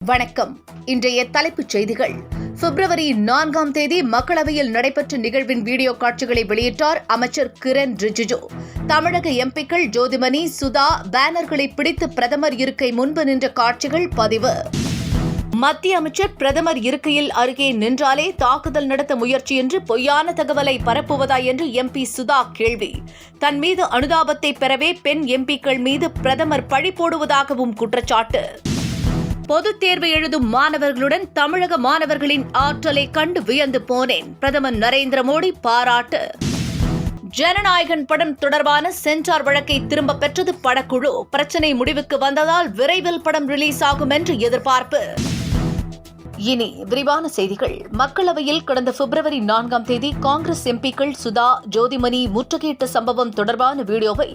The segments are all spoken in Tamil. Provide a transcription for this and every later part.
வணக்கம். இன்றைய தலைப்புச் செய்திகள். பிப்ரவரி 4ஆம் தேதி மக்களவையில் நடைபெற்ற நிகழ்வின் வீடியோ காட்சிகளை வெளியிட்டார் அமைச்சர் கிரண் ரிஜிஜு. தமிழக எம்பிக்கள் ஜோதிமணி, சுதா பேனர்களை பிடித்து பிரதமர் இருக்கை முன்பு நின்ற காட்சிகள் பதிவு. மத்திய அமைச்சர் பிரதமர் இருக்கையில் அருகே நின்றாலே தாக்குதல் நடத்த முயற்சி என்று பொய்யான தகவலை பரப்புவதா என்று எம்பி சுதா கேள்வி. தன் மீது அனுதாபத்தை பெறவே பெண் எம்பிக்கள் மீது பிரதமர் பழி போடுவதாகவும் குற்றச்சாட்டு. பொதுத் தேர்வு எழுதும் மாணவர்களுடன் தமிழக மாணவர்களின் ஆற்றலை கண்டு வியந்து போனேன். பிரதமர் நரேந்திர மோடி பாராட்டு. ஜனநாயகன் படம் தொடர்பான சென்சார் வழக்கை திரும்பப் பெற்றது படக்குழு. பிரச்சினை முடிவுக்கு வந்ததால் விரைவில் படம் ரிலீஸ் ஆகும் என்று எதிர்பார்ப்பு. இனி விரிவான செய்திகள். மக்களவையில் கடந்த பிப்ரவரி 4ஆம் தேதி காங்கிரஸ் எம்பிக்கள் சுதா, ஜோதிமணி முற்றுகையிட்ட சம்பவம் தொடர்பான வீடியோவை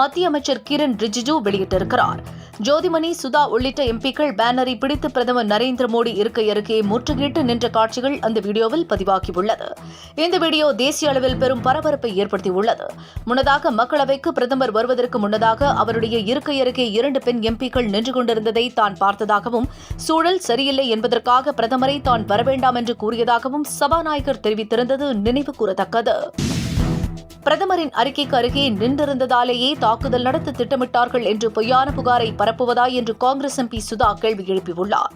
மத்திய அமைச்சர் கிரண் ரிஜிஜு வெளியிட்டிருக்கிறார். ஜோதிமணி, சுதா உள்ளிட்ட எம்பிக்கள் பேனரை பிடித்து பிரதமர் நரேந்திர மோடி இருக்கை அருகே முற்றுகையிட்டு நின்ற காட்சிகள் அந்த வீடியோவில் பதிவாகியுள்ளது. இந்த வீடியோ தேசிய அளவில் பெரும் பரபரப்பை ஏற்படுத்தியுள்ளது. முன்னதாக மக்களவைக்கு பிரதமர் வருவதற்கு முன்னதாக அவருடைய இருக்கை அருகே 2 பெண் எம்பிக்கள் நின்று கொண்டிருந்ததை தான் பார்த்ததாகவும், சூழல் சரியில்லை என்பதற்காக பிரதமரை தான் வரவேண்டாம் என்று கூறியதாகவும் சபாநாயகர் தெரிவித்திருந்தது நினைவு கூறத்தக்கது. பிரதமரின் அறிக்கைக்கு அருகே நின்றிருந்ததாலேயே தாக்குதல் நடத்த திட்டமிட்டார்கள் என்று பொய்யான புகாரை பரப்புவதா என்று காங்கிரஸ் எம்பி சுதா கேள்வி எழுப்பியுள்ளார்.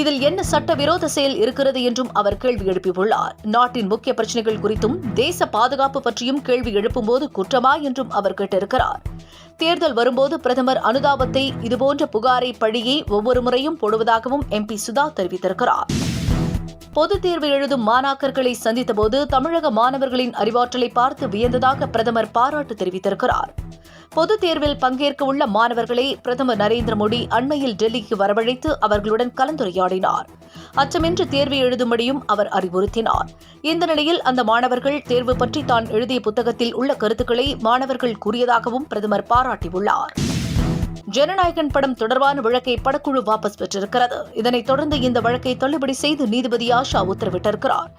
இதில் என்ன சட்டவிரோத செயல் இருக்கிறது என்றும் அவர் கேள்வி எழுப்பியுள்ளார். நாட்டின் முக்கிய பிரச்சினைகள் குறித்தும் தேச பாதுகாப்பு பற்றியும் கேள்வி எழுப்பும்போது குற்றமா என்றும் அவர் கேட்டிருக்கிறார். தேர்தல் வரும்போது பிரதமர் அனுதாபத்தை, இதுபோன்ற புகாரை, பழியை ஒவ்வொரு முறையும் போடுவதாகவும் எம்பி சுதா தெரிவித்திருக்கிறார். பொதுத் தேர்வு எழுதும் மாணாக்கர்களை சந்தித்தபோது தமிழக மாணவர்களின் அறிவாற்றலை பார்த்து வியந்ததாக பிரதமர் பாராட்டு தெரிவித்திருக்கிறார். பொதுத் தேர்வில் பங்கேற்க உள்ள மாணவர்களை பிரதமர் நரேந்திர மோடி அண்மையில் டெல்லிக்கு வரவழைத்து அவர்களுடன் கலந்துரையாடினார். அச்சமின்றி தேர்வு எழுதும்படியும் அவர் அறிவுறுத்தினார். இந்த நிலையில் அந்த மாணவர்கள் தேர்வு பற்றி தான் எழுதிய புத்தகத்தில் உள்ள கருத்துக்களை மாணவர்கள் கூறியதாகவும் பிரதமர் பாராட்டியுள்ளார். ஜனநாயகன் படம் தொடர்பான வழக்கை படக்குழு வாபஸ் பெற்றிருக்கிறது. இதனைத் தொடர்ந்து இந்த வழக்கை தள்ளுபடி செய்து நீதிபதி ஆஷா உத்தரவிட்டிருக்கிறார்.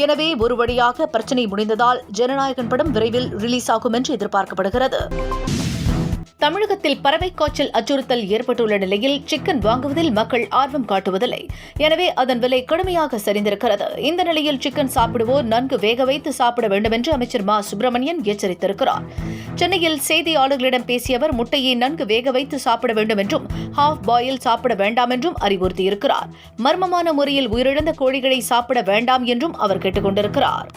எனவே ஒரு வழியாக பிரச்சினை முடிந்ததால் ஜனநாயகன் படம் விரைவில் ரிலீஸ் ஆகும் என்று எதிர்பார்க்கப்படுகிறது. தமிழகத்தில் பறவை காய்ச்சல் அச்சுறுத்தல் ஏற்பட்டுள்ள நிலையில் சிக்கன் வாங்குவதில் மக்கள் ஆர்வம் காட்டுவதில்லை. எனவே அதன் விலை கடுமையாக சரிந்திருக்கிறது. இந்த நிலையில் சிக்கன் சாப்பிடுவோர் நன்கு வேக வைத்து சாப்பிட வேண்டும் என்று அமைச்சர் மா. சுப்பிரமணியன் எச்சரித்திருக்கிறார். சென்னையில் செய்தியாளர்களிடம் பேசிய அவர், முட்டையை நன்கு வேக வைத்து சாப்பிட வேண்டும் என்றும் ஹாஃப் பாயில் சாப்பிட வேண்டாம் என்றும் அறிவுறுத்தியிருக்கிறார். மர்மமான முறையில் உயிரிழந்த கோழிகளை சாப்பிட வேண்டாம் என்றும் அவர் கேட்டுக் கொண்டிருக்கிறார்.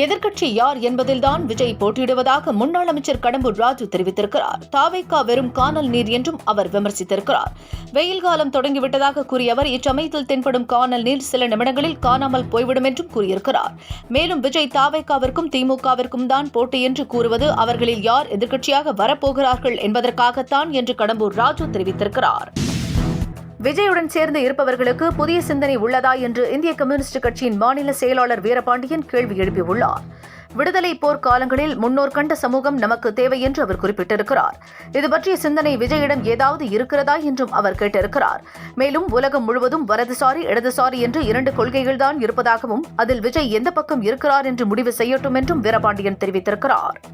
எதிர்க்கட்சி யார் என்பதில்தான் விஜய் போட்டியிடுவதாக முன்னாள் அமைச்சர் கடம்பூர் ராஜு தெரிவித்திருக்கிறார். தாவேகா வெறும் கானல் நீர் என்றும் அவர் விமர்சித்திருக்கிறார். வெயில் காலம் தொடங்கிவிட்டதாக கூறிய அவர், இச்சமயத்தில் தென்படும் கானல் நீர் சில நிமிடங்களில் காணாமல் போய்விடும் என்றும் கூறியிருக்கிறார். மேலும் விஜய் தாவேகாவிற்கும் திமுகவிற்கும் தான் போட்டி என்று கூறுவது அவர்களில் யார் எதிர்க்கட்சியாக வரப்போகிறார்கள் என்பதற்காகத்தான் என்று கடம்பூர் ராஜு தெரிவித்திருக்கிறார். விஜயுடன் சேர்ந்து இருப்பவர்களுக்கு புதிய சிந்தனை உள்ளதா என்று இந்திய கம்யூனிஸ்ட் கட்சியின் மாநில செயலாளர் வீரபாண்டியன் கேள்வி எழுப்பியுள்ளார். விடுதலை போர் காலங்களில் முன்னோர் கண்ட சமூகம் நமக்கு தேவை என்று அவர் குறிப்பிட்டிருக்கிறார். இதுபற்றிய சிந்தனை விஜயிடம் ஏதாவது இருக்கிறதா என்றும் அவர் கேட்டிருக்கிறார். மேலும் உலகம் முழுவதும் வலதுசாரி, இடதுசாரி என்று 2 கொள்கைகள்தான் இருப்பதாகவும் அதில் விஜய் எந்த பக்கம் இருக்கிறார் என்று முடிவு செய்யட்டும் என்றும் வீரபாண்டியன் தெரிவித்திருக்கிறார்.